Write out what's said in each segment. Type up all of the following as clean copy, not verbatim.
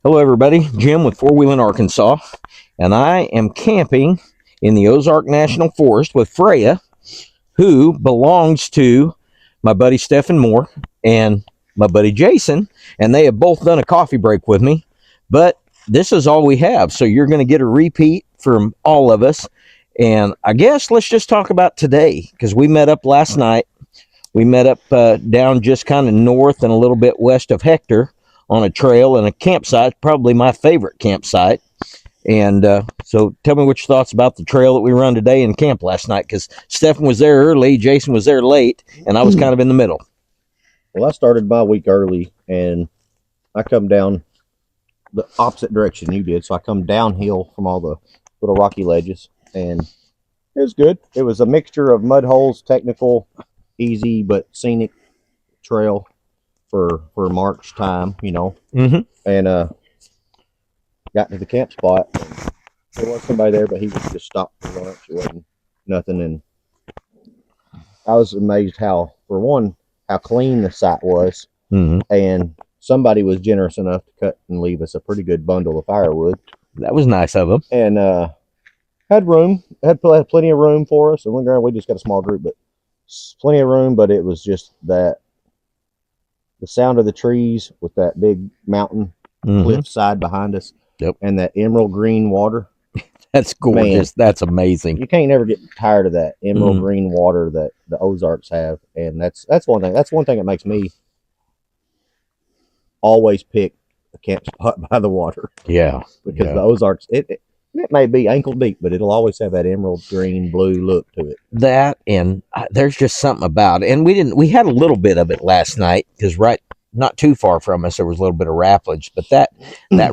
Hello, everybody. Jim with Four Wheeling Arkansas, and I am camping in the Ozark National Forest with Freya, who belongs to my buddy Stephen Moore and my buddy Jason, and they have both done a coffee break with me. But this is all we have, so you're going to get a repeat from all of us. And I guess let's just talk about today, because we met up last night. We met up down just kind of north and a little bit west of Hector on a trail and a campsite, probably my favorite campsite. And so tell me what your thoughts about the trail that we run today and camp last night, because Stephen was there early, Jason was there late, and I was kind of in the middle. Well, I started my week early, and I come down the opposite direction you did. So I come downhill from all the little rocky ledges, and it was good. It was a mixture of mud holes, technical, easy, but scenic trail for March time, you know. Mm-hmm. And got to the camp spot. There was somebody there, but he was just stopped for lunch. It wasn't nothing. And I was amazed how clean the site was. Mm-hmm. And somebody was generous enough to cut and leave us a pretty good bundle of firewood. That was nice of them. And had plenty of room for us. And we just got a small group, but plenty of room. But it was just that the sound of the trees with that big mountain cliffside behind us. Yep. And that emerald green water. That's gorgeous. Man, that's amazing. You can't ever get tired of that emerald green water that the Ozarks have. And that's one thing. That's one thing that makes me always pick a camp spot by the water. Yeah. Because the Ozarks, it may be ankle deep, but it'll always have that emerald green blue look to it. That, and there's just something about it. And we had a little bit of it last night, because not too far from us, there was a little bit of rappelage, but that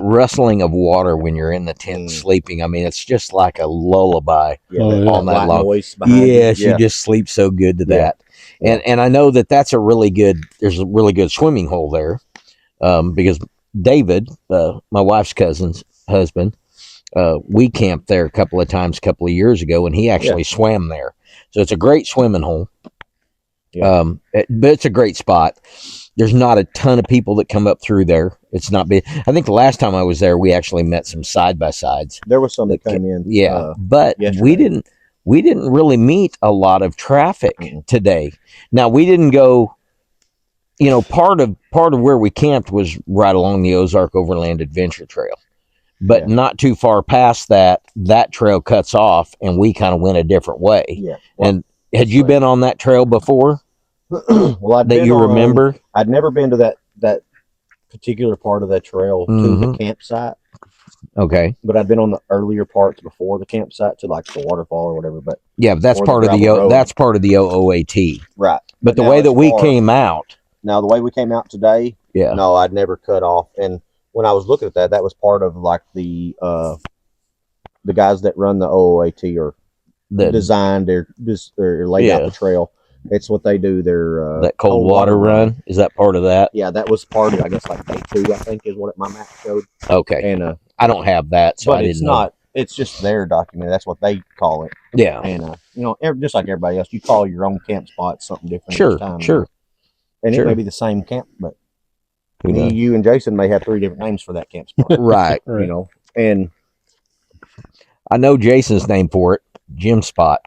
rustling of water when you're in the tent sleeping, I mean, it's just like a lullaby all night long. Yes, you just sleep so good to that. And I know there's a really good swimming hole there, because David, my wife's cousin's husband, we camped there a couple of times a couple of years ago, and he actually swam there. So it's a great swimming hole. But it's a great spot. There's not a ton of people that come up through there. It's not big. I think the last time I was there, we actually met some side-by-sides. There was some that came in. But yesterday. we didn't really meet a lot of traffic today. Now, we didn't go, part of where we camped was right along the Ozark Overland Adventure Trail. But not too far past that trail cuts off, and we kind of went a different way. Yeah. And had you been on that trail before? Well, remember? I'd never been to that particular part of that trail to the campsite. Okay. But I've been on the earlier parts before the campsite to like the waterfall or whatever. But that's part of the OOAT. Right. But the way that we came out. Now, the way we came out today, no, I'd never cut off. And when I was looking at that was part of like the guys that run the OOAT or designed or laid out the trail. It's what they do. Their that cold water run. Is that part of that? Yeah, that was part of, I guess, like day 2, I think, is what my map showed. Okay. And I don't have that, so I didn't know. It's just their document. That's what they call it. Yeah. And just like everybody else, you call your own camp spot something different. Sure. Each time. Sure. And it may be the same camp, but you and Jason may have 3 different names for that camp spot. Right. And I know Jason's name for it, Jim Spot.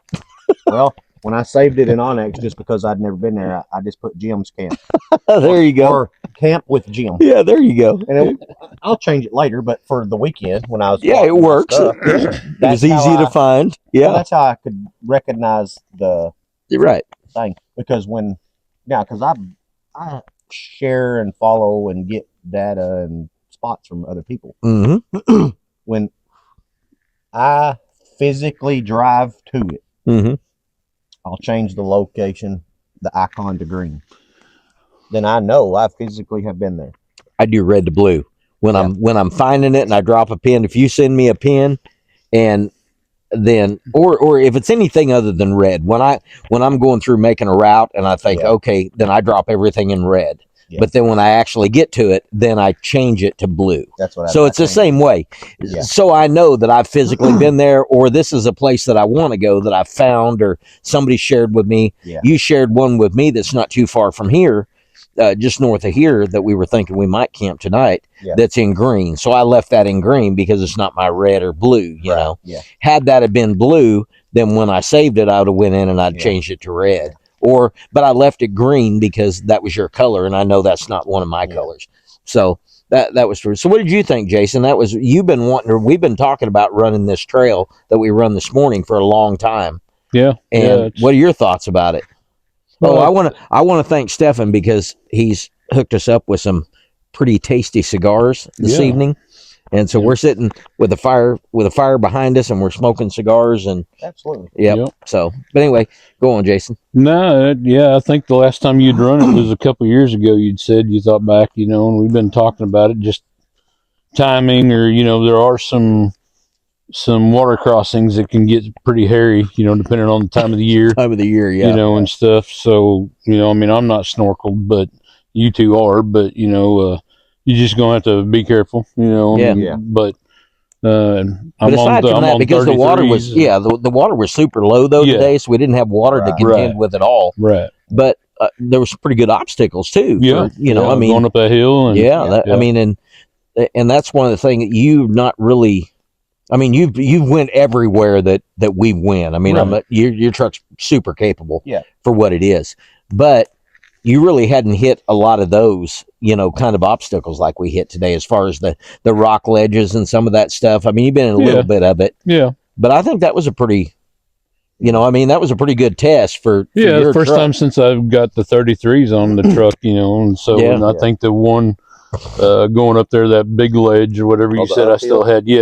Well, when I saved it in OnX, just because I'd never been there, I just put Jim's camp. There you go. Or camp with Jim. Yeah, there you go. And I'll change it later, but for the weekend when I was it works. It was easy to find. Yeah, that's how I could recognize the thing. Because I share and follow and get data and spots from other people. Mm-hmm. When I physically drive to it, I'll change the location, the icon to green. Then I know I physically have been there. I do red to blue when I'm finding it, and I drop a pin. If you send me a pin, and then or if it's anything other than red, when I'm going through making a route and I think okay, then I drop everything in red. Yeah. But then when I actually get to it, then I change it to blue. That's what. So it's the same way. Yeah. So I know that I've physically been there, or this is a place that I want to go that I found, or somebody shared with me. Yeah. You shared one with me that's not too far from here. just north of here that we were thinking we might camp tonight. Yeah. That's in green. So I left that in green because it's not my red or blue. You know. Yeah. Had that have been blue, then when I saved it, I would have went in and I'd changed it to red. But I left it green because that was your color, and I know that's not one of my colors. So that was true. So what did you think, Jason? We've been talking about running this trail that we run this morning for a long time. Yeah. And what are your thoughts about it? Well, I want to thank Stefan because he's hooked us up with some pretty tasty cigars this evening. And so we're sitting with a fire behind us, and we're smoking cigars, and absolutely. Yep. So, but anyway, go on, Jason. No, I think the last time you'd run it was a couple of years ago. You'd said you thought back, and we've been talking about it, just timing, or there are some water crossings that can get pretty hairy, depending on the time of the year. And stuff. So, I'm not snorkeled, but you two are. But you're just gonna have to be careful, But I'm aside from that, because the water was the water was super low though today, so we didn't have water to contend with at all. Right. But there was some pretty good obstacles too. Going up that hill. And, and that's one of the things that you not really. I mean, you went everywhere that we went. I mean, your truck's super capable for what it is, but you really hadn't hit a lot of those, kind of obstacles like we hit today, as far as the rock ledges and some of that stuff. I mean, you've been in a little bit of it. Yeah. But I think that was a pretty, that was a pretty good test for the first time since I've got the 33s on the truck, and so and I think the one going up there, that big ledge or whatever you said, I still had 3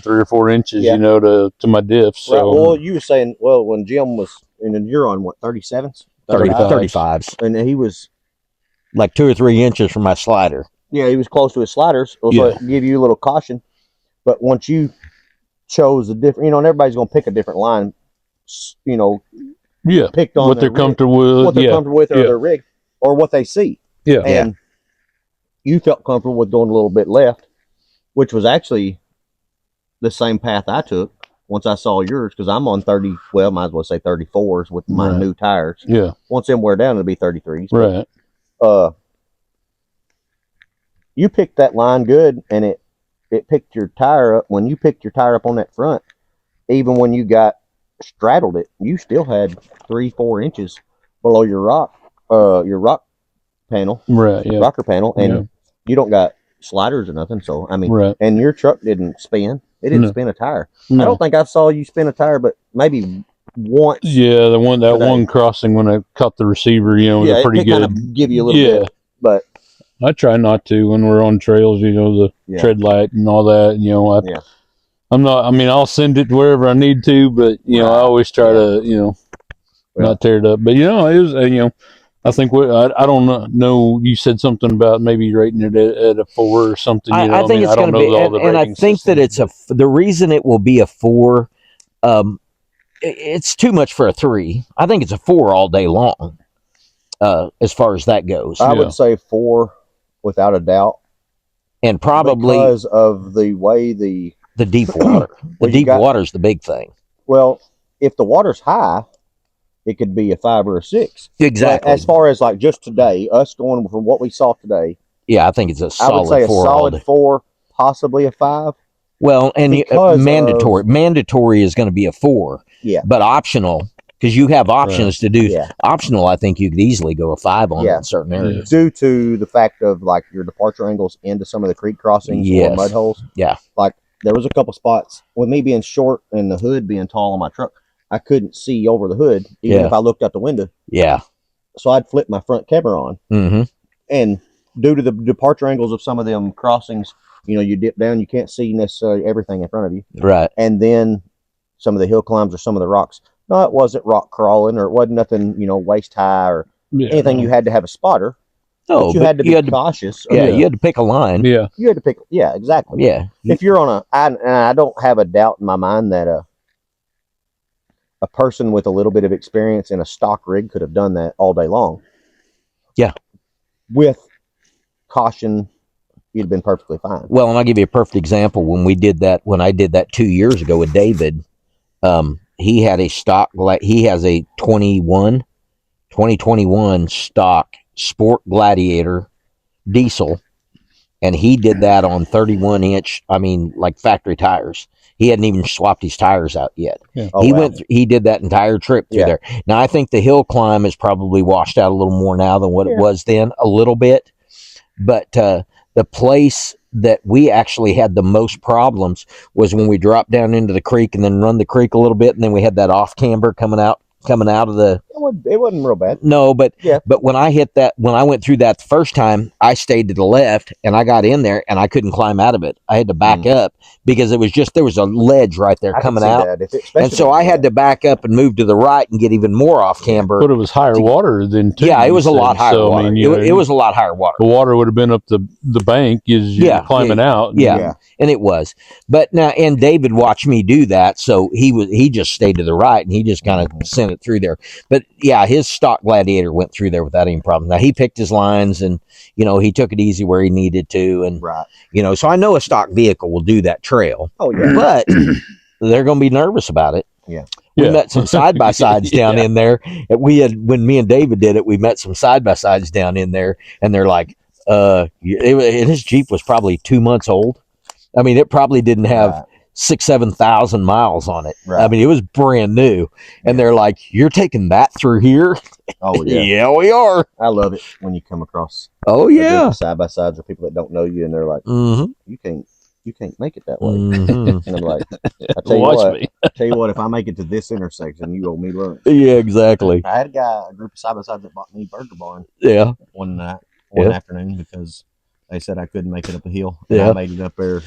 or 4 inches, to my diff. So, right. Well, you were saying, when Jim was, and you're on what, 37s? 35s. And he was like 2 or 3 inches from my slider. Yeah, he was close to his sliders. So it give you a little caution. But once you chose a different, and everybody's going to pick a different line, picked on what they're comfortable with. What they're comfortable with, or their rig, or what they see. Yeah. And you felt comfortable with going a little bit left, which was actually the same path I took once I saw yours, because I'm on 30, might as well say 34s with my new tires. Yeah. Once them wear down, it'll be 33s. Right. But, you picked that line good, and it picked your tire up. When you picked your tire up on that front, even when you straddled it, you still had 3-4 inches below your rock panel. Right. Yeah. Rocker panel. And you don't got sliders or nothing. So, I mean, and your truck didn't spin. It didn't spin a tire. No. I don't think I saw you spin a tire, but maybe once. Yeah, one crossing when I caught the receiver, they're pretty good. Kind of give you a little bit, but I try not to when we're on trails. The tread light and all that. I'm not. I mean, I'll send it wherever I need to, but I always try to not tear it up. But it was I think I don't know. You said something about maybe rating it at a 4 or something. I think it's going to be, and I think that it's the reason it will be a 4. It's too much for a 3. I think it's a 4 all day long. As far as that goes, I would say 4 without a doubt, and probably because of the way the deep water. The deep water is the big thing. Well, if the water's high, it could be a 5 or a 6. Exactly. But as far as like just today, us going from what we saw today. Yeah, I think it's a solid 4. I would say a solid 4, possibly a 5. Well, and mandatory is going to be a 4. Yeah. But optional, because you have options to do. Yeah. Optional, I think you could easily go a 5 on in certain areas. Due to the fact of like your departure angles into some of the creek crossings or mud holes. Yeah. Like there was a couple spots with me being short and the hood being tall on my truck. I couldn't see over the hood, even if I looked out the window. Yeah. So I'd flip my front camera on. Mm-hmm. And due to the departure angles of some of them crossings, you dip down, you can't see necessarily everything in front of you. Right. And then some of the hill climbs or some of the rocks. No, it wasn't rock crawling, or it wasn't nothing, waist high or anything. You had to have a spotter. No, but you had to be cautious. You had to pick a line. Yeah. You had to pick. Yeah, exactly. Yeah. If you're on I don't have a doubt in my mind that a person with a little bit of experience in a stock rig could have done that all day long. Yeah. With caution, you'd have been perfectly fine. Well, and I'll give you a perfect example. When I did that 2 years ago with David, he had a stock, he has a 2021 stock Sport Gladiator diesel, and he did that on 31-inch. I mean, like factory tires. He hadn't even swapped his tires out yet. Yeah. Oh, He wow. he did that entire trip through Yeah. there. Now I think the hill climb is probably washed out a little more now than what it Yeah. was then, a little bit. But the place that we actually had the most problems was when we dropped down into the creek and then run the creek a little bit, and then we had that off camber coming out of the. It wasn't real bad. No, but Yeah. but when I went through that the first time, I stayed to the left and I got in there and I couldn't climb out of it. I had to back up because there was a ledge right there I coming can see out. that. And so I had to back up and move to the right and get even more off camber. But it was higher water than two. Yeah, it you was a said. lot higher So, water. I mean, It was a lot higher water. the water would have been up the bank as you're climbing out. Yeah. And it was. But now, and David watched me do that, so he just stayed to the right and he just kind of sent it through there. But yeah, his stock Gladiator went through there without any problem. Now he picked his lines and he took it easy where he needed to, and so I know a stock vehicle will do that trail. Oh yeah. But they're going to be nervous about it. Yeah. We met some side by sides down in there. When me and David did it, we met some side by sides down in there, and they're like, and his Jeep was probably 2 months old. I mean, it probably didn't have 6,000-7,000 miles on it. Right. I mean, it was brand new, and they're like, "You're taking that through here?" Oh yeah. Yeah, we are. I love it when you come across side by sides or people that don't know you, and they're like, you can't make it that way. And I'm like, I tell you what, if I make it to this intersection, you owe me lunch. Yeah, exactly. I had a group of side by sides that bought me Burger Barn. Yeah. One afternoon because they said I couldn't make it up the hill. And I made it up there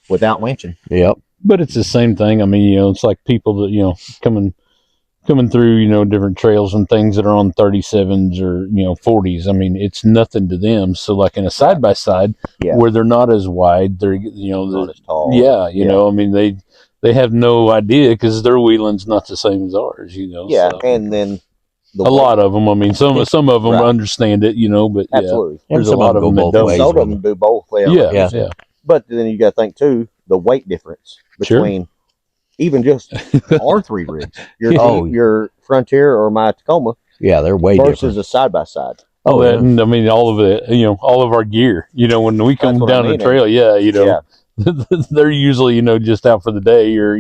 without winching. Yep. But it's the same thing. I mean, it's like people that coming through, different trails and things that are on 37s or 40s. I mean, it's nothing to them. So, like in a side by side, where they're not as wide, they're not as tall. Yeah, I mean they have no idea because their wheeling's not the same as ours. Yeah, so. And then lot of them. I mean, some of them understand it. But absolutely, there's a lot of them that don't. Some of them do both. Yeah. But then you got to think too the weight difference between. Even just our 3 rigs, your Frontier or my Tacoma, they're way versus different. a side by side. Oh, I mean, all of it, all of our gear. When we come down the trail, they're usually just out for the day or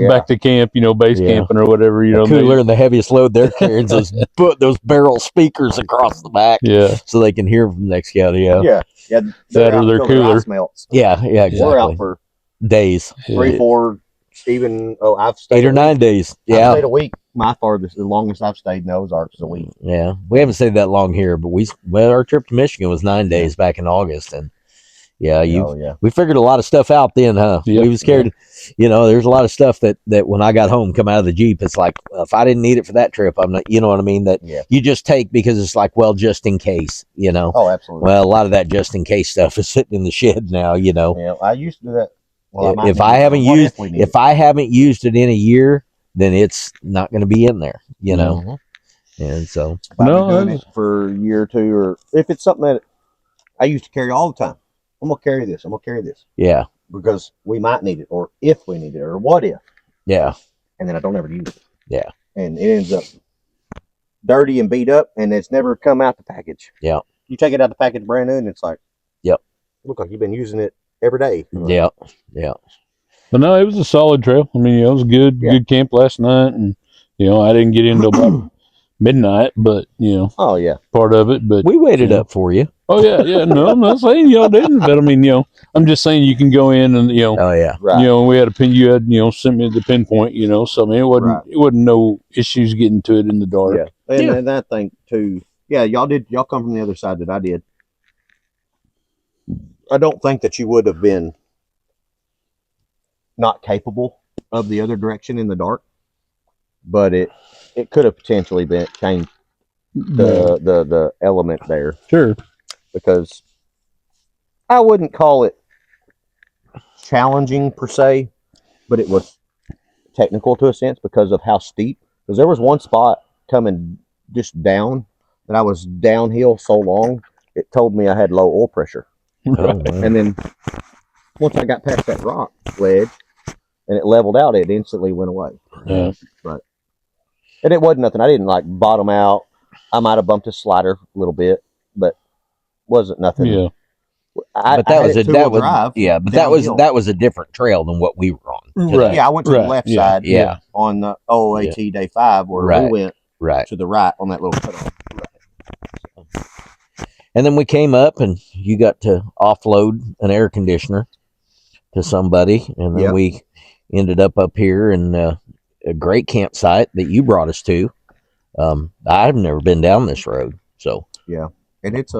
back to camp, base camping or whatever. The cooler and the heaviest load they're carrying those barrel speakers across the back, so they can hear from the next scout. Yeah. That or their cooler. Yeah, exactly. We're out for days, 3, 4. Even I've stayed 8 or 9 days. I've stayed a week. The longest I've stayed in the Ozarks is a week. Yeah, we haven't stayed that long here, but our trip to Michigan was 9 days back in August, and we figured a lot of stuff out then, huh? Yep. We was scared. There's a lot of stuff that when I got home, come out of the Jeep, it's like, well, if I didn't need it for that trip, I'm not. You know what I mean? That you just take because it's like, well, just in case. Oh, absolutely. Well, a lot of that just in case stuff is sitting in the shed now. Yeah, I used to do that. Well, if I haven't used it in a year, then it's not going to be in there, And so, if I've been doing it for a year or two, or if it's something that I used to carry all the time, I'm gonna carry this. Yeah, because we might need it, or if we need it, or what if. Yeah, and then I don't ever use it. Yeah, and it ends up dirty and beat up, and it's never come out the package. Yeah, you take it out the package brand new, and it's like, yep, look like you've been using it every day. Yeah. But no, it was a solid trail. I mean, it was good camp last night, and I didn't get into about midnight, but oh yeah, part of it. But we waited up for you. Oh yeah. No, I'm not saying y'all didn't, but I mean, I'm just saying you can go in and oh yeah, right. We had a pin. You had sent me the pinpoint. So I mean, it wasn't no issues getting to it in the dark. Yeah, and that thing too. Yeah, y'all come from the other side that I did. I don't think that you would have been not capable of the other direction in the dark, but it could have potentially been changed the element there. Sure. Because I wouldn't call it challenging per se, but it was technical to a sense because of how steep. Because there was one spot coming just down that I was downhill so long, it told me I had low oil pressure. Oh, and then once I got past that rock ledge and it leveled out, it instantly went away. Yeah. And it wasn't nothing. I didn't like bottom out. I might have bumped a slider a little bit, but wasn't nothing. Yeah. But I had it two-wheel drive. yeah, but downhill. that was a different trail than what we were on today. Right. Yeah, I went to the left Yeah. side. Yeah. On the OAT day 5, where Right. we went Right. to the right on that little cutoff. And then we came up and you got to offload an air conditioner to somebody. And then Yep. we ended up here in a great campsite that you brought us to. I've never been down this road. So, Yeah. And it's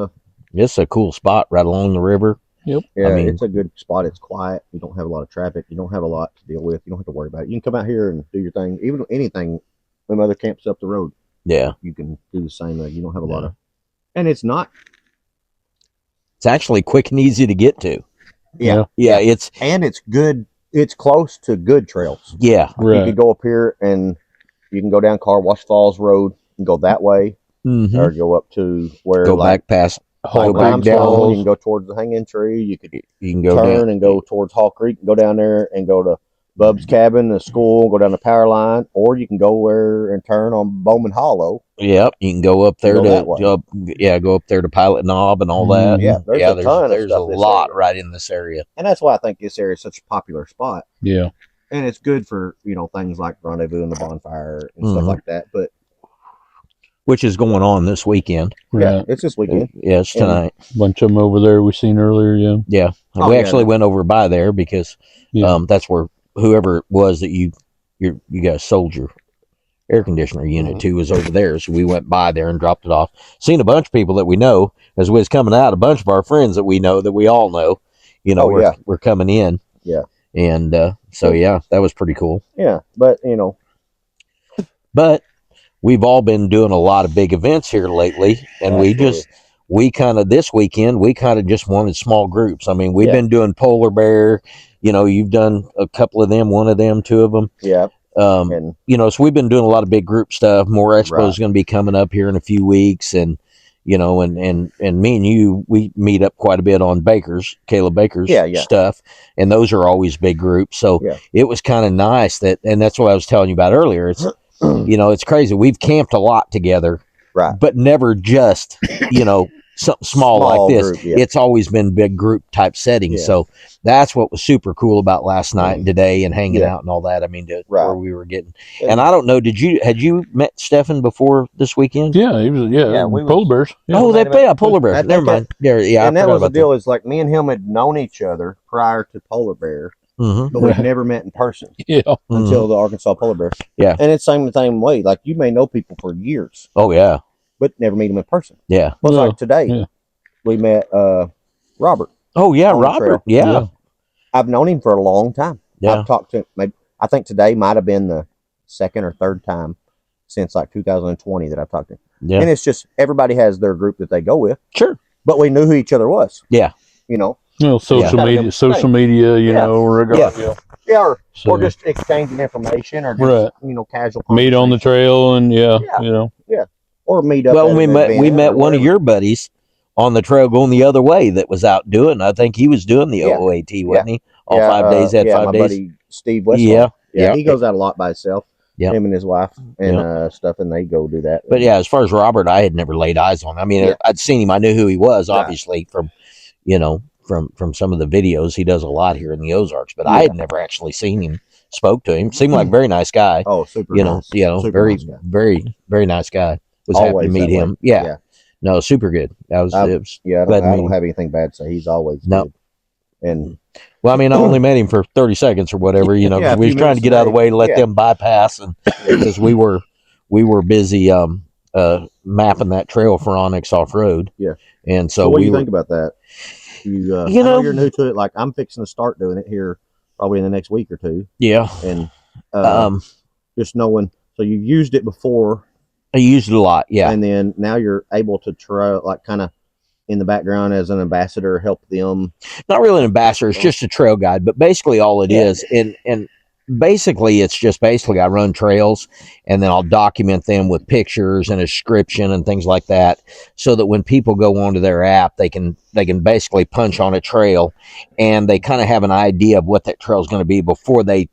a cool spot right along the river. Yep. Yeah, I mean- it's a good spot. It's quiet. You don't have a lot of traffic. You don't have a lot to deal with. You don't have to worry about it. You can come out here and do your thing. Even anything, them other camps up the road, Yeah. you can do the same thing. You don't have a lot of, and it's not. It's actually quick and easy to get to. Yeah, Yeah. It's, and it's good. It's close to good trails. yeah. You Right. could go up here and you can go down Car Wash Falls Road and go that way, Mhm. or go up to where Go like back past, Hall back Limestone. down. You can go towards the Hanging Tree. You could you can go turn down. and go towards Hall Creek and go down there and go to Bub's cabin, the school, go down the power line, or you can go there and turn on Bowman Hollow. Yep, you can go up there Go to that way. go up there to Pilot Knob and all that. Mhm. Yeah, there's a ton of there's stuff a in this lot area. right in this area. And that's why I think this area is such a popular spot. Yeah. And it's good for, things like rendezvous and the bonfire and stuff Mhm. like that. But Which is going on this weekend. yeah, Right. it's this weekend. Yeah, it's And- tonight. Bunch of them over there we seen earlier. Yeah. Yeah, Oh, we yeah, actually went over by there because Yeah. that's where whoever it was that you guys sold your air conditioner unit Mhm. to was over there. So we went by there and dropped it off. Seen a bunch of people that we know as we was coming out. A bunch of our friends that we know that we all know. We're coming in. Yeah. And so yeah, that was pretty cool. Yeah, but, But we've all been doing a lot of big events here lately, and this weekend we kind of just wanted small groups. I mean, we've Yeah. been doing Polar Bear. You've done a couple of them, one of them, two of them. yeah. And So we've been doing a lot of big group stuff. More Expo Right. is going to be coming up here in a few weeks, and and me and you, we meet up quite a bit on Caleb Baker's Yeah, yeah. stuff, and those are always big groups. So Yeah. it was kind of nice and that's what I was telling you about earlier. It's it's crazy. We've camped a lot together, right. but never just something small like this. Group, yeah. It's always been big group type settings. Yeah. So that's what was super cool about last night and today and hanging Yeah. out and all that. I mean, Right. where we were getting. And I don't know, had you met Stefan before this weekend? Yeah. He was. Yeah. Yeah, we Polar was- bears. Yeah. Oh, met him at- Polar Bear. I think Never mind. Yeah, and that was the deal. Is like me and him had known each other prior to Polar Bear, Mm-hmm. but we've Right. never met in person Yeah. until the Arkansas Polar Bear. Yeah. And it's the same way. Like, you may know people for years, Oh yeah, but never meet them in person. yeah. Well, No, like today, yeah. we met Robert. Oh yeah, On the Robert. trail. Yeah, Yeah. I've known him for a long time. yeah. I've talked to him. Maybe, I think today might have been the second or third time since like 2020 that I've talked to him. Yeah. And it's just everybody has their group that they go with, Sure. but we knew who each other was. Yeah. Well, social Yeah. media, social media. Yeah. Regardless. Yeah, or So, just exchanging information, or just, Right. casual meet on the conversation. trail, and Yeah. Or meet up. Well, at we an met event or one of whatever. your buddies on the trail going the other way that was out doing. I think he was doing the Yeah. OOAT, wasn't he? All Yeah, 5 days. Had yeah, 5 my days. buddy Steve Westlaw. Yeah. Yeah, Yeah. he goes out a lot by himself. Yeah. Him and his wife and stuff, and they go do that. But yeah, as far as Robert, I had never laid eyes on. I mean, Yeah. I'd seen him. I knew who he was, Right. obviously, from from some of the videos. He does a lot here in the Ozarks, but I Yeah. had never actually seen him, spoke to him. Seemed like a very nice guy. Oh, super. you know, nice. Super very, nice guy. very, very nice guy. Was happy to Always meet that way. him. Yeah. Yeah. No, super good. That was, I've- it was Yeah, glad to I meet don't him. have anything bad to say. He's always No. good. And Well, I mean, I only met him for 30 seconds or whatever, Yeah, 'cause a we was few trying to minutes get out of the today. way to let Yeah. them bypass, and because we were busy mapping that trail for OnX Off Road. Yeah. And so, so what do we you were, think about that? I You know know- you're new to it. Like, I'm fixing to start doing it here probably in the next week or two, yeah. and Um, just knowing. So you've used it before, I used it a lot. Yeah. and then now you're able to try, like, kind of in the background as an ambassador, help them. Not really an ambassador. It's just a trail guide, but basically all it Yeah. is, and basically it's just basically I run trails and then I'll document them with pictures and a description and things like that, so that when people go onto their app, they can basically punch on a trail and they kind of have an idea of what that trail is going to be before they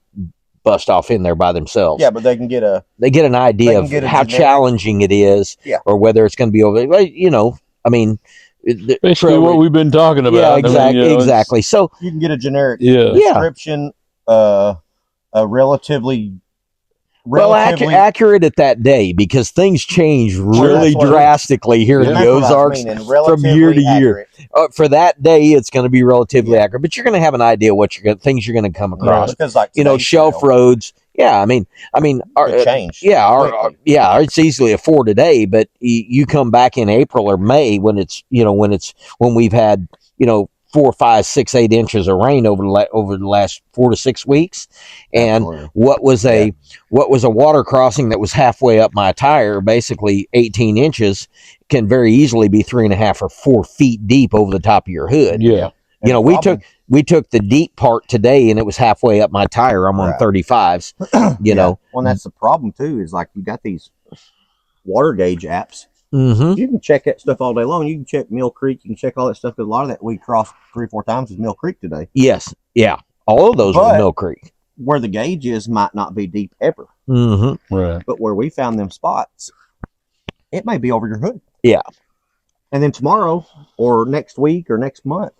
bust off in there by themselves. Yeah, but they can get an idea They of can get a how generic- challenging it is, Yeah. or whether it's going to be over. I mean, Basically, trail what we've been talking about. yeah, I mean, exactly, you know, exactly. So You can get a generic Yeah. description, a relatively well, accurate at that day because things change really that's what it is. drastically here Yeah. in and the that's what I was Ozarks meaning, from year to relatively year. accurate. For that day, it's going to be relatively Yeah. accurate, but you're going to have an idea what things you're going to come across. Because like Shelf trail, roads. Yeah, I mean, it changed. yeah, it's easily a 4 today, but you come back in April or May when it's when we've had 4, 5, 6, 8 inches of rain over the last 4 to 6 weeks, and Absolutely. what was a water crossing that was halfway up my tire, basically 18 inches, can very easily be 3.5 or 4 feet deep over the top of your hood. Yeah. We took the deep part today, and it was halfway up my tire. I'm on 35s. Well, that's the problem too. Is like you got these water gauge apps. Mm-hmm. You can check that stuff all day long. You can check Mill Creek. You can check all that stuff. Because a lot of that we crossed 3 or 4 times is Mill Creek today. Yes. Yeah. All of those were Mill Creek. Where the gauge is might not be deep ever. Mm-hmm. Right. But where we found them spots, it may be over your hood. Yeah. And then tomorrow or next week or next month,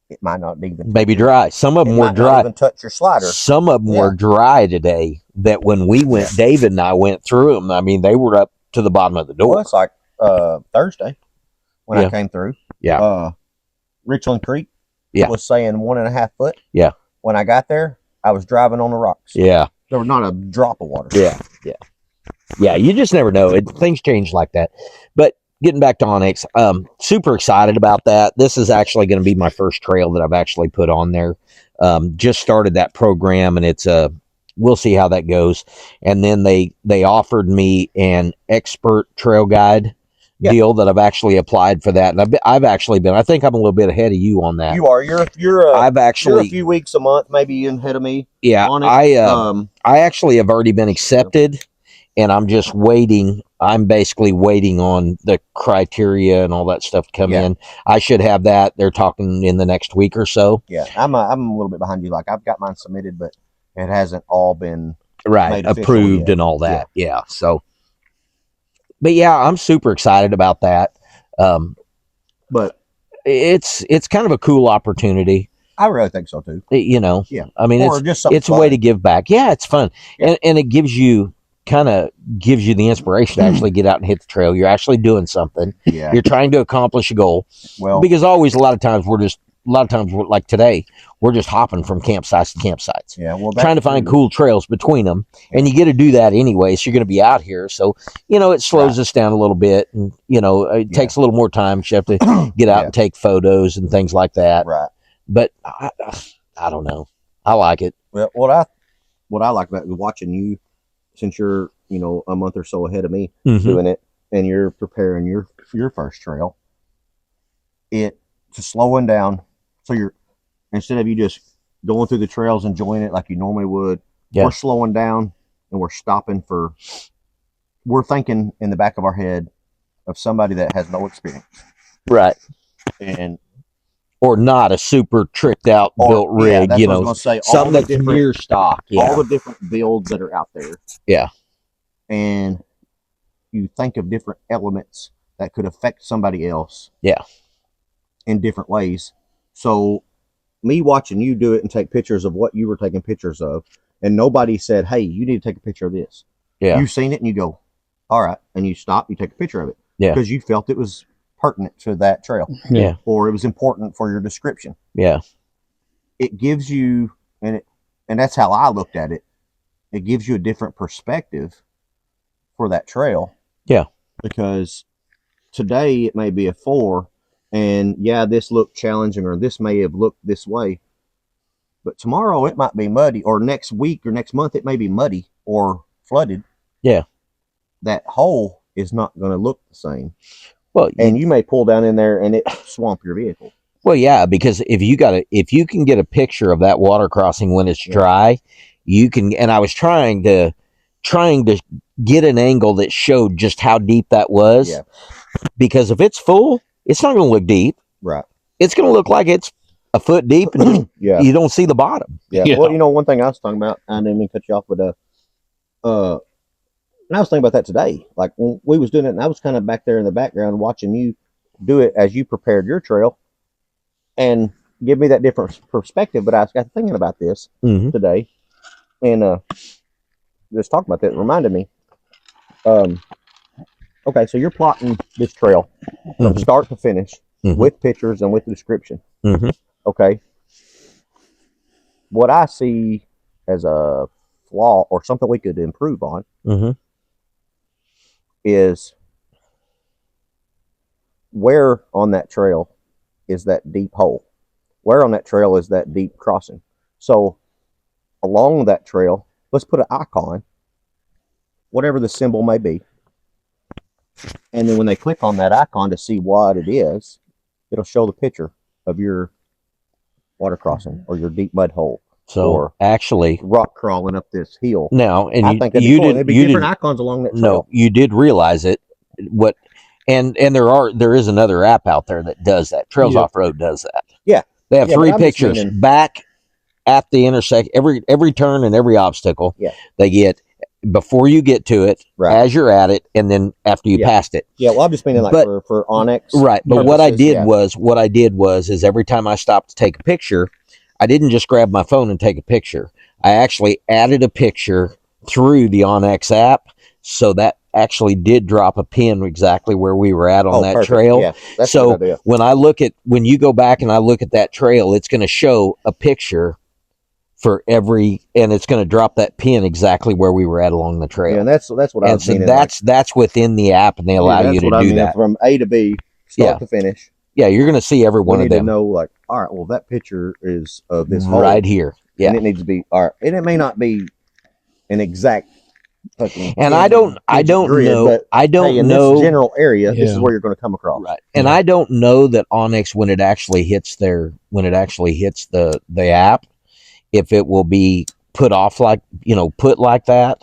it might not even maybe dry. Some of them were dry. Not even touch your slider. Some of them were dry today. That when we went, David and I went through them. I mean, they were up to the bottom of the door. Well, it's like Thursday when I came through. Yeah. Richland Creek. Yeah. Was saying 1.5 foot. Yeah. When I got there, I was driving on the rocks. Yeah. There was not a drop of water. Yeah. Yeah. Yeah. You just never know. Things change like that. But getting back to OnX, super excited about that. This is actually going to be my first trail that I've actually put on there. Just started that program, and it's we'll see how that goes. And then they offered me an expert trail guide deal that I've actually applied for that, and I've actually been. I think I'm a little bit ahead of you on that. You are. You're. I've actually you're a few weeks a month, maybe ahead of me. Yeah, on it. I actually have already been accepted, and I'm just waiting. I'm basically waiting on the criteria and all that stuff to come in. I should have that. They're talking in the next week or so. Yeah, I'm a little bit behind you. Like I've got mine submitted, but it hasn't all been made approved and all that. Yeah. So, but yeah, I'm super excited about that. But it's kind of a cool opportunity. I really think so too. Yeah. I mean, it's a fun. way to give back. Yeah, it's fun, and it gives you the inspiration to actually get out and hit the trail. You're actually doing something. Yeah. You're trying to accomplish a goal. Well, because always a lot of times we're like today, we're just hopping from campsites to campsites. Yeah. Well, trying to find cool trails between them, and you get to do that anyway. So you're going to be out here, so it slows us down a little bit, and it takes a little more time. You have to get out and take photos and things like that. Right. But I don't know. I like it. Well, what I like about watching you, since you're a month or so ahead of me doing it, and you're preparing your first trail, it's slowing down. So you're, instead of you just going through the trails enjoying it like you normally would, we're slowing down and we're stopping we're thinking in the back of our head of somebody that has no experience, right, or not a super tricked out built rig. That's what I was gonna say. Something that's near stock. All the different builds that are out there. Yeah, and you think of different elements that could affect somebody else. Yeah, in different ways. So me watching you do it and take pictures of what you were taking pictures of, and nobody said, hey, you need to take a picture of this. Yeah. You've seen it and you go, all right. And you stop, you take a picture of it. Yeah. Because you felt it was pertinent to that trail. Yeah. Or it was important for your description. Yeah. It gives you, and that's how I looked at it. It gives you a different perspective for that trail. Yeah. Because today it may be a 4, and this looked challenging, or this may have looked this way, but tomorrow it might be muddy, or next week or next month it may be muddy or flooded. Yeah. That hole is not going to look the same. Well, and you may pull down in there and it swamp your vehicle. Well, yeah, because if you can get a picture of that water crossing when it's dry, you can. And I was trying to get an angle that showed just how deep that was. Yeah. Because if it's full, it's not going to look deep. Right. It's going to look like it's a foot deep, and you don't see the bottom. Yeah. Well, one thing I was talking about, I didn't mean to cut you off, but and I was thinking about that today. Like when we was doing it, and I was kind of back there in the background watching you do it as you prepared your trail and give me that different perspective. But I got thinking about this today, and just talking about that reminded me. Okay, so you're plotting this trail from start to finish with pictures and with the description. Okay, what I see as a flaw or something we could improve on is where on that trail is that deep hole? Where on that trail is that deep crossing? So along that trail, let's put an icon, whatever the symbol may be. And then when they click on that icon to see what it is, it'll show the picture of your water crossing or your deep mud hole. So or actually, rock crawling up this hill. Now, and I think that'd be cool. There'd be different icons along that trail. No, you did realize it. What? And there is another app out there that does that. Trails Off Road does that. Yeah, they have 3 pictures back at the intersection, every turn and every obstacle. Yeah, they get before you get to it, as you're at it, and then after you passed it. Yeah, well, I'm just meaning like for OnX. Right, but what I did was is every time I stopped to take a picture, I didn't just grab my phone and take a picture. I actually added a picture through the OnX app, so that actually did drop a pin exactly where we were at on that trail. Yeah, that's so when you go back and I look at that trail, it's going to show a picture for every, and it's going to drop that pin exactly where we were at along the trail. Yeah, and that's what I was meaning. That's within the app, and they allow you to do that from A to B, start to finish. Yeah, you're going to see every one of them. To know, like, all right, well, that picture is of this hole right here. Yeah, and it needs to be all right, and it may not be an exact. And I don't know. But, I don't in know this general area. This is where you're going to come across. Right. And I don't know that OnX when it actually hits the app, if it will be put off put like that.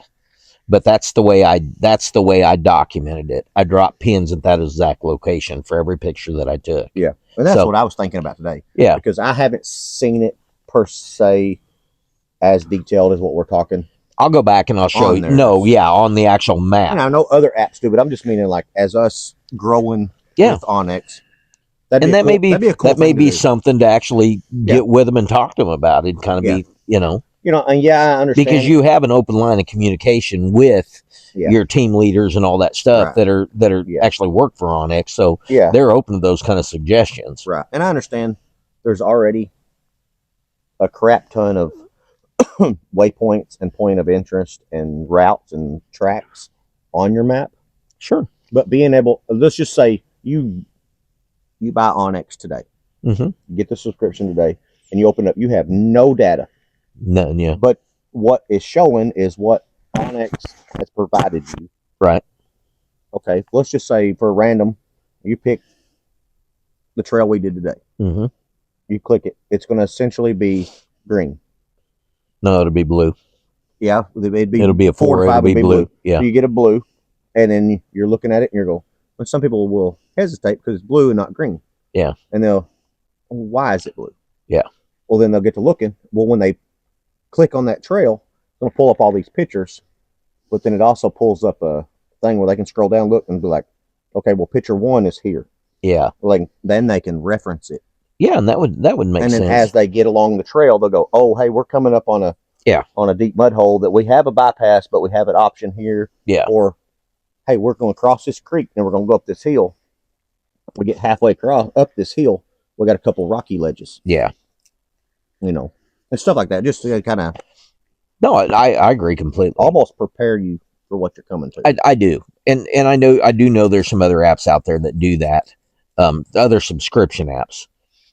But that's the way I documented it. I dropped pins at that exact location for every picture that I took. Yeah, and that's what I was thinking about today. Yeah, because I haven't seen it per se as detailed as what we're talking. I'll go back and I'll show you. No, on the actual map. I know other apps do, but I'm just meaning like as us growing with OnX. That may be something to actually get with them and talk to them about it. Kind of be, I understand, because you have an open line of communication with your team leaders and all that stuff that are actually work for OnX. So they're open to those kind of suggestions. Right, and I understand there's already a crap ton of waypoints and point of interest and routes and tracks on your map. Sure, but being able, let's just say you buy OnX today, you get the subscription today, and you open up, you have no data. None, yeah. But what is showing is what OnX has provided you. Right. Okay, let's just say for random, you pick the trail we did today. You click it, it's going to essentially be green. No, it'll be blue. Yeah, it'll be a 4 or 5. It'll be blue. Yeah. So you get a blue, and then you're looking at it, and you're going. Well, some people will hesitate because it's blue and not green. Yeah. And why is it blue? Yeah. Well, then they'll get to looking. Well, when they click on that trail, it's going to pull up all these pictures, but then it also pulls up a thing where they can scroll down, look, and be like, okay, well, picture 1 is here. Yeah. Like then they can reference it. Yeah, and that would make sense. And then as they get along the trail, they'll go, oh, hey, we're coming up on a deep mud hole that we have a bypass, but we have an option here. Yeah. Or, hey, we're going to cross this creek and we're going to go up this hill. We get halfway up this hill, we got a couple rocky ledges. Yeah. And stuff like that. Just to kind of. No, I agree completely. Almost prepare you for what you're coming to. I do. And I know there's some other apps out there that do that. Other subscription apps.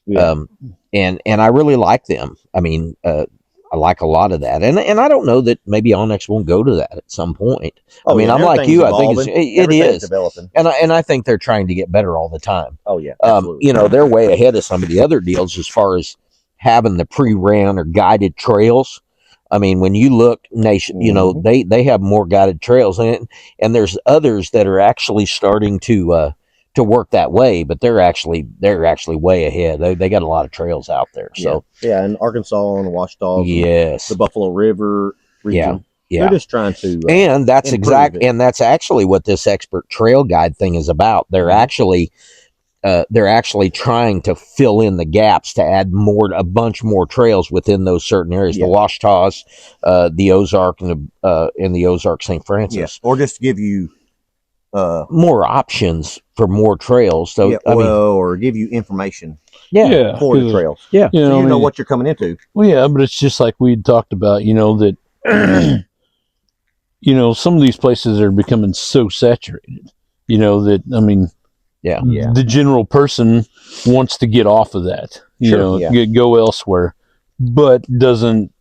Yeah. And I really like them. I mean, I like a lot of that, and I don't know that maybe OnX won't go to that at some point. I mean, I'm like you. I think it is developing, and I think they're trying to get better all the time. Oh yeah, absolutely. They're way ahead of some of the other deals as far as having the pre-ran or guided trails. I mean, when you look nation, they have more guided trails, and there's others that are actually starting to work that way, but they're actually way ahead. They got a lot of trails out there. So yeah, and Arkansas and Washita, yes, the Buffalo River region. Yeah. They're just trying to and that's actually what this expert trail guide thing is about. They're actually they're actually trying to fill in the gaps to add a bunch more trails within those certain areas. Yeah. The Washtenaws, the Ozark, and the Ozark St. Francis. Or just give you More options for more trails. So or give you information Yeah, for the trails. Yeah. You So know, you know what you're coming into. Well, yeah, but it's just like we'd talked about, that, some of these places are becoming so saturated, that, Yeah. the general person wants to get off of that, go elsewhere, but doesn't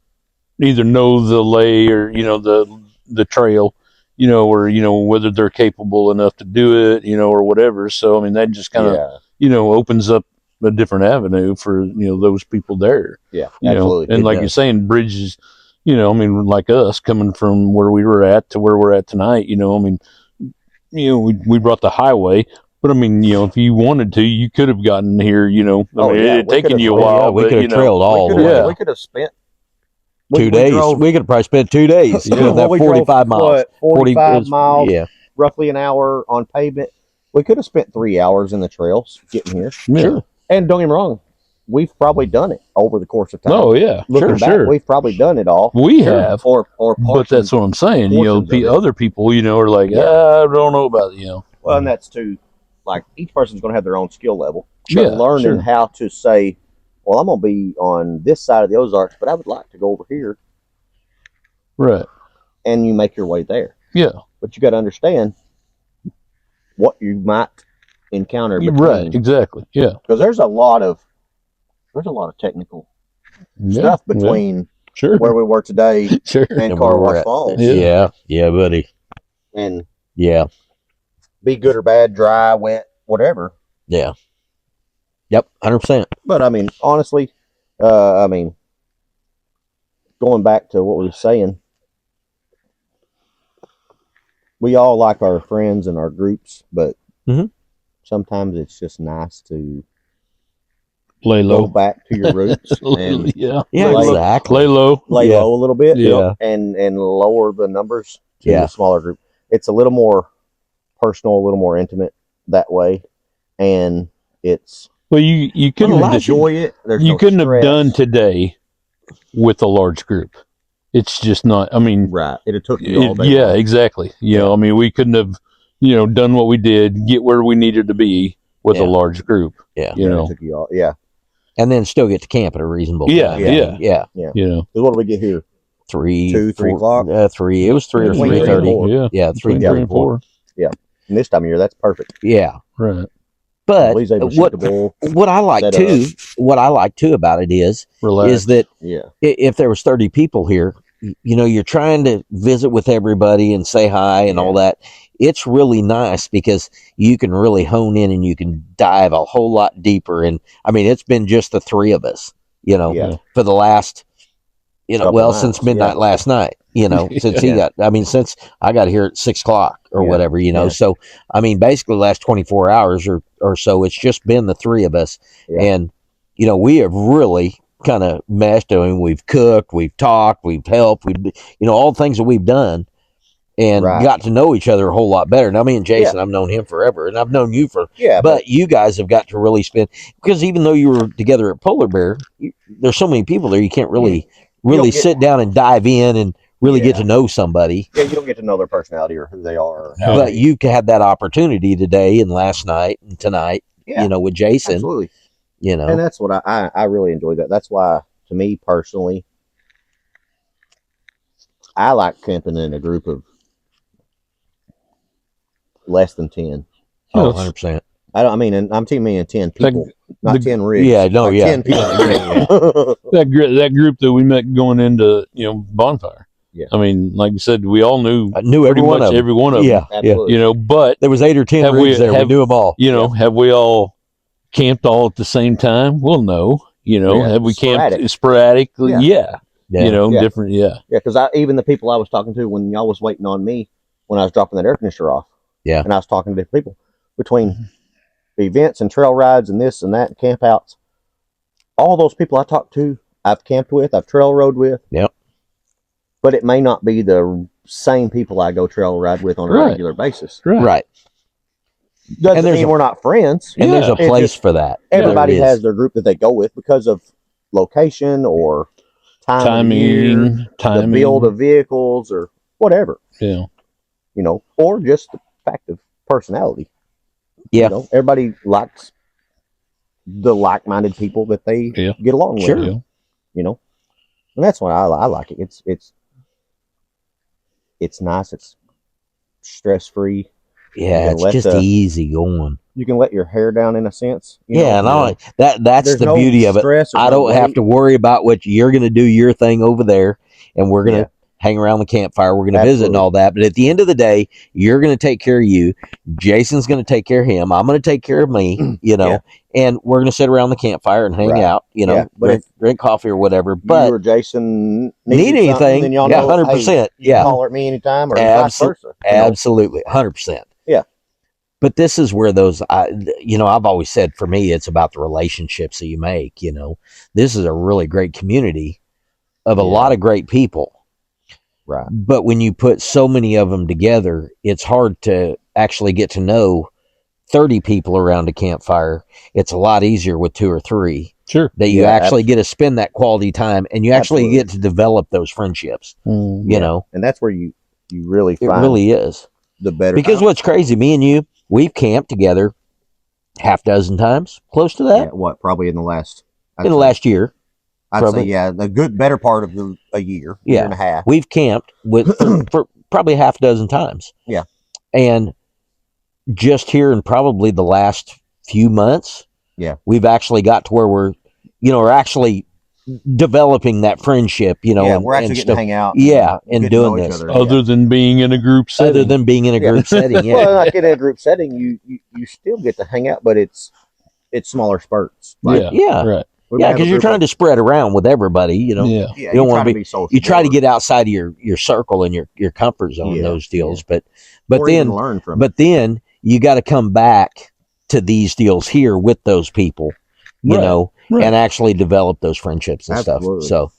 either know the lay or, the trail, or, whether they're capable enough to do it, or whatever. So, that just kind of, opens up a different avenue for, those people there. Yeah, Absolutely. And like you're saying, bridges, like us coming from where we were at to where we're at tonight, we brought the highway, but if you wanted to, you could have gotten here, it had taken you a while. We but, could have trailed all the way. We could have spent 2 days. We could have probably spent 2 days doing that 45 miles. 45 miles, Yeah. roughly an hour on pavement. We could have spent 3 hours in the trails getting here. Yeah. Sure. And don't get me wrong, we've probably done it over the course of time. Oh yeah, Looking back, we've probably done it all. We have, or but that's what I'm saying. Other people, are like, I don't know about Well, and that's too, like each person's going to have their own skill level. Yeah, But learning how to say, well, I'm going to be on this side of the Ozarks, but I would like to go over here. Right. And you make your way there. Yeah. But you got to understand what you might encounter between. Right. Exactly. Yeah. Because there's a lot of technical stuff between where we were today and Car Wash Falls. Yeah, buddy. And be good or bad, dry, wet, whatever. Yeah. Yep, 100%. But honestly, going back to what we were saying, we all like our friends and our groups, but sometimes it's just nice to lay low, go back to your roots, and exactly. Lay low a little bit, and lower the numbers to the smaller group. It's a little more personal, a little more intimate that way, and it's you couldn't enjoy it. You couldn't have done today with a large group. It's just not. Right. It took you all day. Yeah, exactly. We couldn't have, done what we did, get where we needed to be with a large group. Yeah. It took you all. Yeah. And then still get to camp at a reasonable time. Yeah. What do we get here? 3 o'clock. 3. It was 3 or 3:30. Yeah, 3 and 4. Yeah. And this time of year, that's perfect. Yeah. Right. But what I like too about it is that if there was 30 people here, you're trying to visit with everybody and say hi and all that. It's really nice because you can really hone in and you can dive a whole lot deeper. And it's been just the three of us, for the last, since midnight last night, since he got, since I got here at 6 o'clock or whatever, so, basically the last 24 hours or so, it's just been the three of us. And, we have really kind of meshed. We've cooked, we've talked, we've helped, all the things that we've done. And got to know each other a whole lot better. Now, me and Jason, I've known him forever, and I've known you but you guys have got to really spend, because even though you were together at Polar Bear, there's so many people there, you can't really sit down and dive in and really get to know somebody. Yeah, you don't get to know their personality or who they are. But you had that opportunity today and last night and tonight, with Jason. Absolutely. And that's what I really enjoy that. That's why, to me personally, I like camping in a group of less than 10. Oh, 100%. And I'm teaming 10 people, not 10 rigs. Yeah, no, 10 people. that group that we met going into, bonfire. Yeah. Like you said, we all knew every one of them. Yeah, absolutely. But there was 8 or 10 rigs there. We knew them all. Have we all camped all at the same time? Well, no. Have we camped sporadically? Yeah. Different. Yeah. Yeah, because even the people I was talking to when y'all was waiting on me when I was dropping that air conditioner off. Yeah. And I was talking to different people between the events and trail rides and this and that and camp outs. All those people I talked to, I've camped with, I've trail rode with. Yep. But it may not be the same people I go trail ride with on a regular basis. Right. Doesn't there's mean a- we're not friends. And there's a It's place just for that. everybody There is. has their group that they go with because of location or time of year, the build of vehicles or whatever, Yeah. or just the fact of personality. Yeah. Everybody likes the like-minded people that they Yeah. get along Sure. with. Yeah. And that's why I like it. It's nice. It's stress-free. Yeah, it's let just easy going. You can let your hair down in a sense. Yeah, and I that's There's the no beauty of it. stress or I no don't have weight. to worry about what you're going to do your thing over there, and we're going to hang around the campfire. We're going to visit and all that. But at the end of the day, you're going to take care of you. Jason's going to take care of him. I'm going to take care of me. And we're going to sit around the campfire and hang out. But drink coffee or whatever. You But or Jason need anything? then y'all Yeah, know, 100%. Hey, you yeah, can holler at me anytime, or vice versa. Absolutely, 100%. Yeah. But this is where those, I've always said for me, it's about the relationships that you make. This is a really great community of a lot of great people. Right. But when you put so many of them together, it's hard to actually get to know 30 people around a campfire. It's a lot easier with 2 or 3. Sure. That you actually get to spend that quality time, and you actually get to develop those friendships. You know, and that's where you really find it really is the better. Because what's crazy, me and you, we've camped together half dozen times, close to that. Yeah, probably in the last year. I'd say the better part of a year, year and a half. We've camped for probably half a dozen times. Yeah, and just here in probably the last few months, we've actually got to where we're actually developing that friendship, we're actually getting to hang out. And doing this. Other than being in a group setting. Other than being in a group setting, Well, like in a group setting, you still get to hang out, but it's smaller spurts. Right. Because you're trying to spread around with everybody, you don't want to be social. You try to get outside of your circle and your comfort zone, those deals. But then learn from then you got to come back to these deals here with those people, and actually develop those friendships and stuff. So,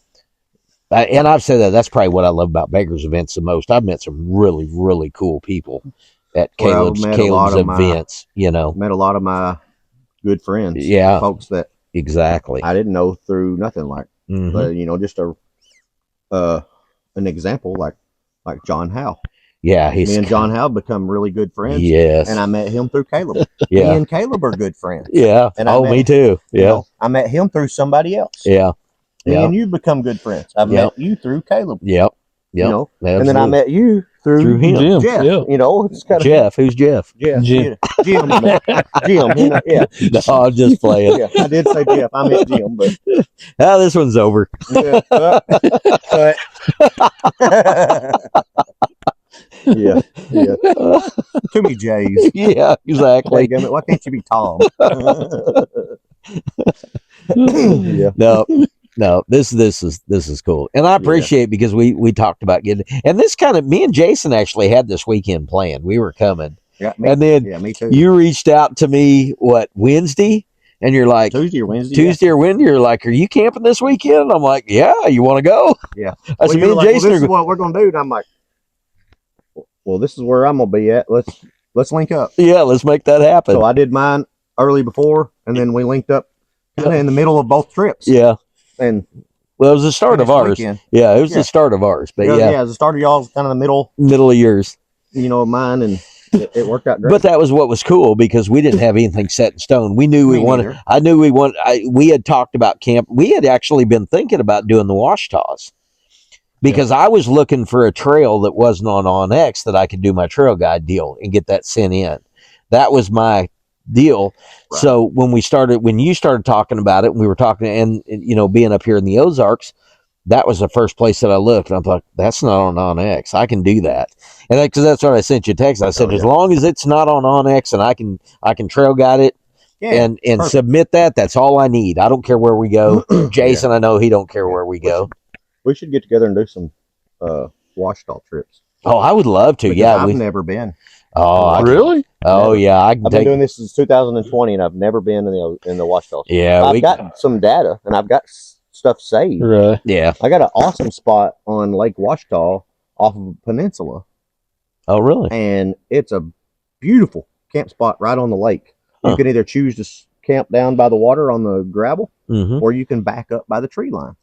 and I've said that's probably what I love about Beggars events the most. I've met some really, really cool people at Caleb's events. Met a lot of my good friends. Yeah, folks that exactly I didn't know through nothing like. But just an example like John Howe. Yeah, me and John Howe become really good friends. Yes, and I met him through Caleb. Me and Caleb are good friends. Yeah, and me too. Yeah, I met him through somebody else. Yeah, me and you become good friends. I've met you through Caleb. Yep. And then I met you through him. Jim. Jeff. It's kind of Jeff. Who's Jeff? Jeff. Jim. Jim. Jim. Yeah. No, I'm just playing. Yeah, I did say Jeff. I meant Jim, but this one's over. Yeah. Too many J's. Yeah, exactly. Hey, why can't you be Tom? No, this is cool, and I appreciate because we talked about getting, and this kind of me and Jason actually had this weekend planned. We were coming, and then me too. You reached out to me Wednesday, and you're like Tuesday or Wednesday. You're like, are you camping this weekend? I'm like, yeah. You want to go? Yeah. I said, me and Jason this is what we're gonna do, and I'm like, well, this is where I'm gonna be at. Let's link up. Yeah, let's make that happen. So I did mine early before, and then we linked up kind of in the middle of both trips. Yeah. And it was the start of ours. Weekend. Yeah, it was the start of ours. But yeah, the start of y'all's kind of the middle of yours. Of mine, and it worked out great. But that was what was cool because we didn't have anything set in stone. We knew we wanted. I knew we wanted. We had talked about camp. We had actually been thinking about doing the Washtas because I was looking for a trail that wasn't on OnX that I could do my trail guide deal and get that sent in. That was my deal. Right. So when you started talking about it, and we were talking, and being up here in the Ozarks, that was the first place that I looked, and I'm like, that's not on OnX. I can do that, and because that's what I sent you a text. I said, as long as it's not on OnX, and I can trail guide it, and submit that. That's all I need. I don't care where we go. Jason, I know he don't care where we go. We should get together and do some Washita trips. Oh, I would love to. Because I've never been. Oh, really? Oh, yeah. I've been doing this since 2020, and I've never been in the Washita. Yeah, I've got some data, and I've got stuff saved. Right. Yeah. I got an awesome spot on Lake Washita off of a peninsula. Oh, really? And it's a beautiful camp spot right on the lake. Huh. You can either choose to camp down by the water on the gravel, Mm-hmm. or you can back up by the tree line.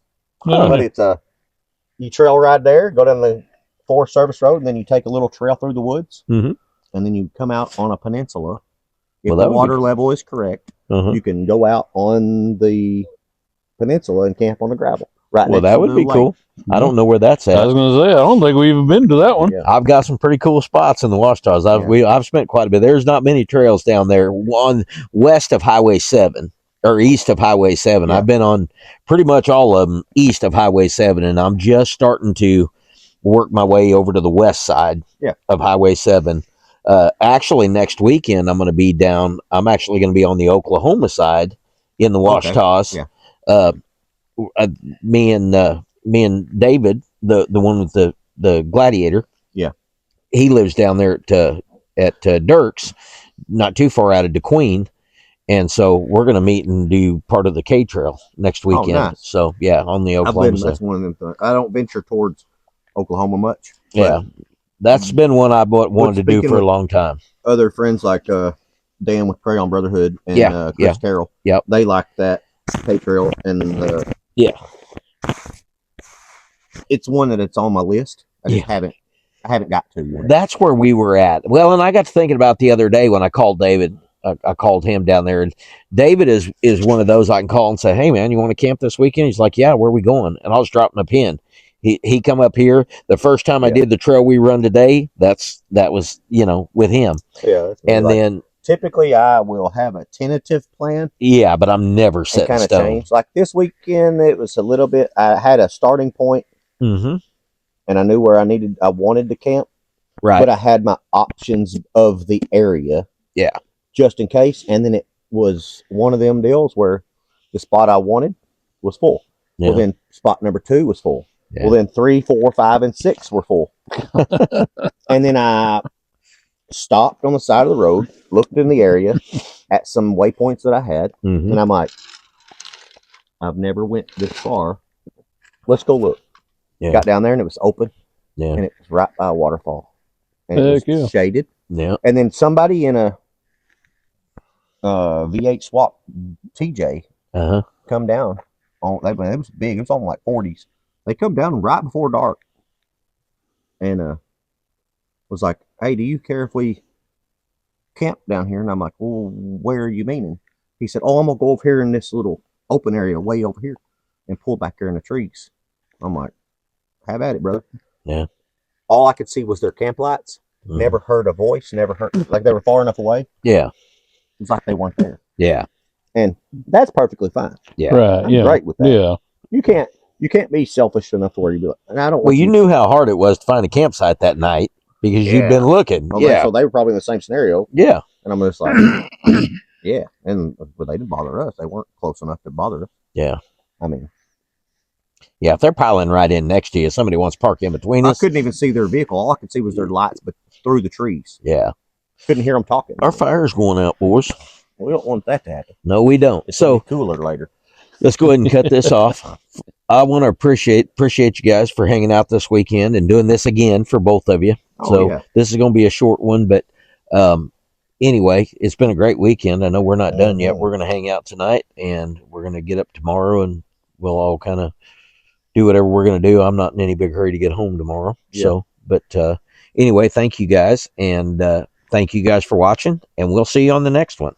Huh. But it's you trail ride there, go down the Forest Service Road, and then you take a little trail through the woods, Mm-hmm. and then you come out on a peninsula. If Well, that the would be water cool. level is correct, Uh-huh. you can go out on the peninsula and camp on the gravel. Right. Well, next that to would the be lake. cool. I don't know where that's I at. was going to say, I don't think we've even been to that one. Yeah. I've got some pretty cool spots in the Washita's. I've spent quite a bit. There's not many trails down there on west of Highway 7 or east of Highway 7. Yeah. I've been on pretty much all of them east of Highway 7, and I'm just starting to work my way over to the west side of Highway 7. Actually, next weekend I'm going to be down. I'm actually going to be on the Oklahoma side in the Washita's. Yeah. Me and David, the one with the gladiator. Yeah. He lives down there at Dirk's, not too far out of DeQueen. And so we're going to meet and do part of the K Trail next weekend. Nice. So yeah, on the Oklahoma side. That's one of them things. I don't venture towards Oklahoma much. Yeah, that's been one I wanted to do for a long time. Other friends like Dan with Crayon Brotherhood and Chris Carroll. Yep. They like that K Trail, and it's one that it's on my list. I just haven't got to yet. That's where we were at. Well, and I got to thinking about the other day when I called David. I called him down there, and David is one of those I can call and say, "Hey, man, you want to camp this weekend?" He's like, "Yeah, where are we going?" And I'll just drop him a pin. He come up here. The first time I did the trail we run today, that was with him. Yeah, and then typically I will have a tentative plan. Yeah, but I'm never set in stone. Change. Like this weekend, it was a little bit. I had a starting point, and I knew where I wanted to camp. Right, but I had my options of the area. Yeah. Just in case, and then it was one of them deals where the spot I wanted was full. Yeah. Well, then spot number 2 was full. Yeah. Well, then 3, 4, 5, and 6 were full. And then I stopped on the side of the road, looked in the area at some waypoints that I had, and I'm like, I've never went this far. Let's go look. Yeah. Got down there and it was open. Yeah. And it was right by a waterfall. And it was shaded. Yeah. And then somebody in a V8 swap TJ come down on it was big. It was on like 40s. They come down right before dark and was like, "Hey, do you care if we camp down here?" And I'm like, "Well, where are you meaning?" He said, "Oh, I'm gonna go over here in this little open area way over here and pull back there in the trees." I'm like, "Have at it, brother." Yeah. All I could see was their camp lights. Never heard a voice. Never heard like they were far enough away. Yeah. It's like they weren't there. Yeah. And that's perfectly fine. Yeah. Right. I'm great with that. Yeah. You can't be selfish enough to where you be like, and I don't. Well, you knew how hard it was to find a campsite that night because you'd been looking. So they were probably in the same scenario. Yeah. And I'm just like, yeah. And but they didn't bother us. They weren't close enough to bother us. Yeah. I mean, yeah. If they're piling right in next to you, somebody wants to park in between us. I couldn't even see their vehicle. All I could see was their lights, but through the trees. Yeah. Couldn't hear them talking. Our fire's going out, boys. We don't want that to happen. No, we don't. It's so cooler later. Let's go ahead and cut this off. I want to appreciate you guys for hanging out this weekend and doing this again for both of you. This is going to be a short one, but anyway, it's been a great weekend. I know we're not done yet. We're going to hang out tonight, and we're going to get up tomorrow, and we'll all kind of do whatever we're going to do. I'm not in any big hurry to get home tomorrow. Yeah. So, but anyway, thank you guys, and thank you guys for watching, and we'll see you on the next one.